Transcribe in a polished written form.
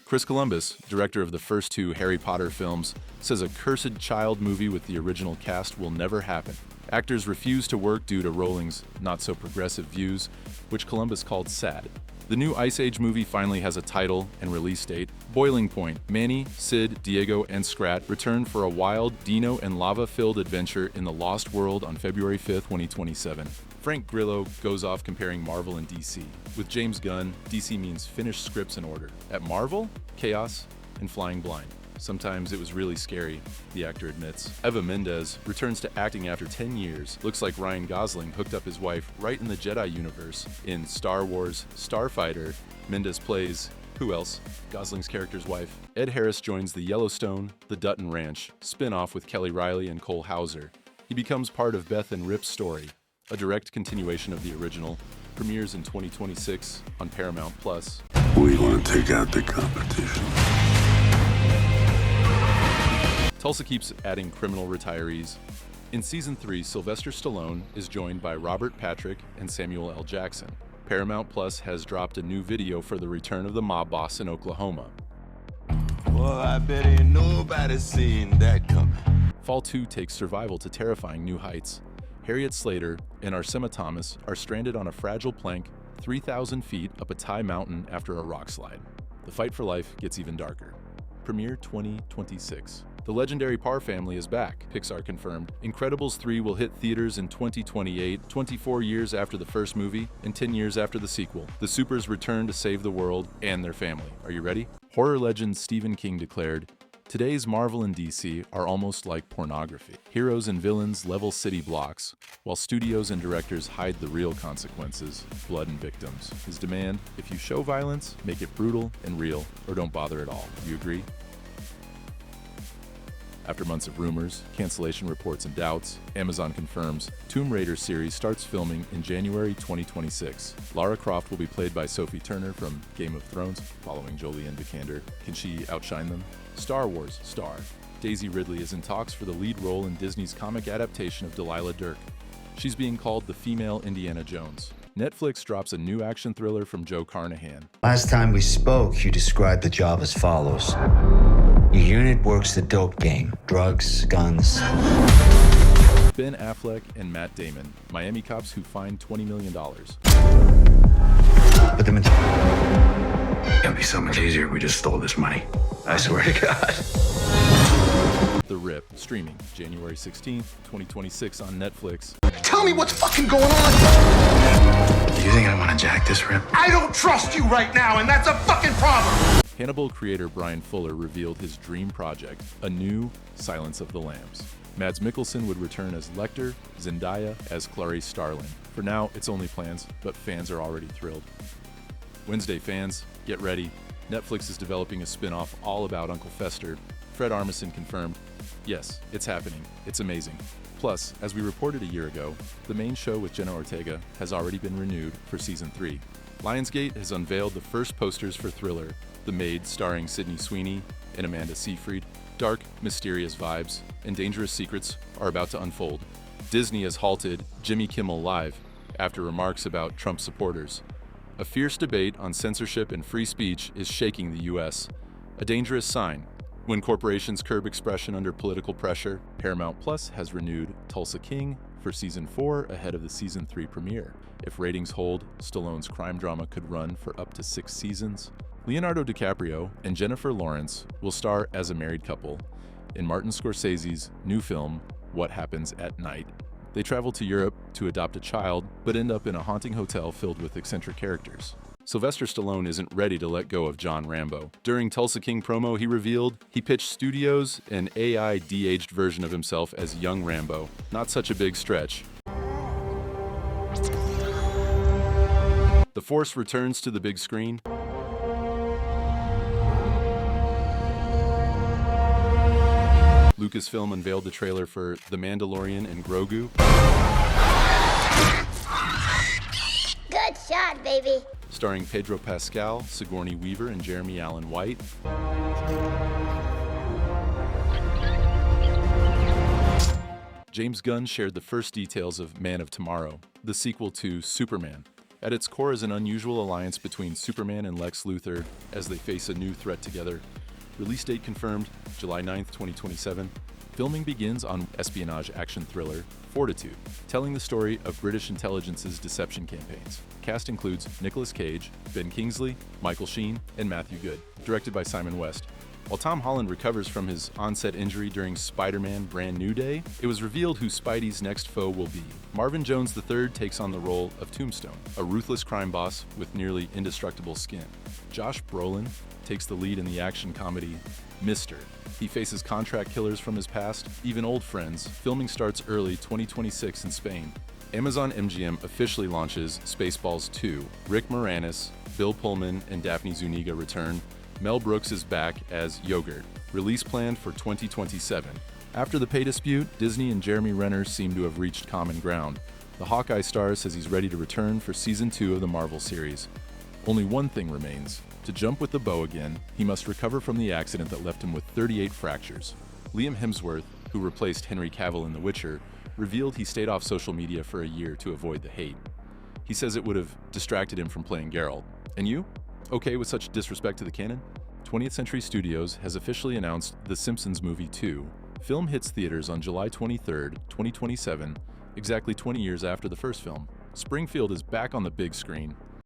Chris Columbus, director of the first two Harry Potter films, says a cursed child movie with the original cast will never happen. Actors refuse to work due to Rowling's not-so-progressive views, which Columbus called sad. The new Ice Age movie finally has a title and release date. Boiling Point. Manny, Sid, Diego, and Scrat return for a wild, Dino and lava-filled adventure in the Lost World on February 5, 2027. Frank Grillo goes off comparing Marvel and DC. With James Gunn, DC means finished scripts in order. At Marvel, chaos and flying blind. Sometimes it was really scary, the actor admits. Eva Mendes returns to acting after 10 years. Looks like Ryan Gosling hooked up his wife right in the Jedi universe. In Star Wars Starfighter, Mendes plays, who else? Gosling's character's wife. Ed Harris joins the Yellowstone, The Dutton Ranch, spin-off with Kelly Riley and Cole Hauser. He becomes part of Beth and Rip's story. A direct continuation of the original, premieres in 2026 on Paramount+. We want to take out the competition. Tulsa keeps adding criminal retirees. In Season 3, Sylvester Stallone is joined by Robert Patrick and Samuel L. Jackson. Paramount Plus has dropped a new video for the return of the mob boss in Oklahoma. Well, I bet ain't nobody seen that coming. Fall 2 takes survival to terrifying new heights. Harriet Slater and Arsema Thomas are stranded on a fragile plank 3,000 feet up a Thai mountain after a rock slide. The fight for life gets even darker. Premiere 2026. The legendary Parr family is back, Pixar confirmed. Incredibles 3 will hit theaters in 2028, 24 years after the first movie, and 10 years after the sequel. The Supers return to save the world and their family. Are you ready? Horror legend Stephen King declared, "Today's Marvel and DC are almost like pornography. Heroes and villains level city blocks, while studios and directors hide the real consequences, blood and victims." His demand, if you show violence, make it brutal and real, or don't bother at all. You agree? After months of rumors, cancellation reports, and doubts, Amazon confirms Tomb Raider series starts filming in January 2026. Lara Croft will be played by Sophie Turner from Game of Thrones, following Jolie and Vikander. Can she outshine them? Star Wars star Daisy Ridley is in talks for the lead role in Disney's comic adaptation of Delilah Dirk. She's being called the female Indiana Jones. Netflix drops a new action thriller from Joe Carnahan. Last time we spoke, you described the job as follows. Your unit works the dope game. Drugs, guns. Ben Affleck and Matt Damon, Miami cops who fined $20 million. Put them in. It'd be so much easier if we just stole this money. I swear to God. The Rip, streaming January 16th, 2026 on Netflix. Tell me what's fucking going on! Do you think I want to jack this Rip? I don't trust you right now, and that's a fucking problem! Hannibal creator Brian Fuller revealed his dream project, a new Silence of the Lambs. Mads Mikkelsen would return as Lecter, Zendaya as Clarice Starling. For now, it's only plans, but fans are already thrilled. Wednesday fans, get ready. Netflix is developing a spin-off all about Uncle Fester. Fred Armisen confirmed, yes, it's happening. It's amazing. Plus, as we reported a year ago, the main show with Jenna Ortega has already been renewed for Season 3. Lionsgate has unveiled the first posters for Thriller, The Maid starring Sydney Sweeney and Amanda Seyfried. Dark, mysterious vibes and dangerous secrets are about to unfold. Disney has halted Jimmy Kimmel Live after remarks about Trump supporters. A fierce debate on censorship and free speech is shaking the U.S. A dangerous sign. When corporations curb expression under political pressure, Paramount Plus has renewed Tulsa King for Season 4 ahead of the Season 3 premiere. If ratings hold, Stallone's crime drama could run for up to 6 seasons. Leonardo DiCaprio and Jennifer Lawrence will star as a married couple in Martin Scorsese's new film, What Happens at Night. They travel to Europe to adopt a child, but end up in a haunting hotel filled with eccentric characters. Sylvester Stallone isn't ready to let go of John Rambo. During Tulsa King promo, he revealed he pitched studios an AI de-aged version of himself as young Rambo. Not such a big stretch. The Force returns to the big screen. Lucasfilm unveiled the trailer for The Mandalorian and Grogu. Good shot, baby. Starring Pedro Pascal, Sigourney Weaver, and Jeremy Allen White. James Gunn shared the first details of Man of Tomorrow, the sequel to Superman. At its core is an unusual alliance between Superman and Lex Luthor as they face a new threat together. Release date confirmed, July 9th, 2027. Filming begins on espionage action thriller Fortitude, telling the story of British intelligence's deception campaigns. Cast includes Nicolas Cage, Ben Kingsley, Michael Sheen, and Matthew Good. Directed by Simon West. While Tom Holland recovers from his onset injury during Spider-Man Brand New Day, it was revealed who Spidey's next foe will be. Marvin Jones III takes on the role of Tombstone, a ruthless crime boss with nearly indestructible skin. Josh Brolin takes the lead in the action comedy Mr. He faces contract killers from his past, even old friends. Filming starts early 2026 in Spain. Amazon MGM officially launches Spaceballs 2. Rick Moranis, Bill Pullman, and Daphne Zuniga return. Mel Brooks is back as Yogurt. Release planned for 2027. After the pay dispute, Disney and Jeremy Renner seem to have reached common ground. The Hawkeye star says he's ready to return for Season 2 of the Marvel series. Only one thing remains. To jump with the bow again, he must recover from the accident that left him with 38 fractures. Liam Hemsworth, who replaced Henry Cavill in The Witcher, revealed he stayed off social media for a year to avoid the hate. He says it would have distracted him from playing Geralt. And you? Okay with such disrespect to the canon? 20th Century Studios has officially announced The Simpsons Movie 2. Film hits theaters on July 23, 2027, exactly 20 years after the first film. Springfield is back on the big screen,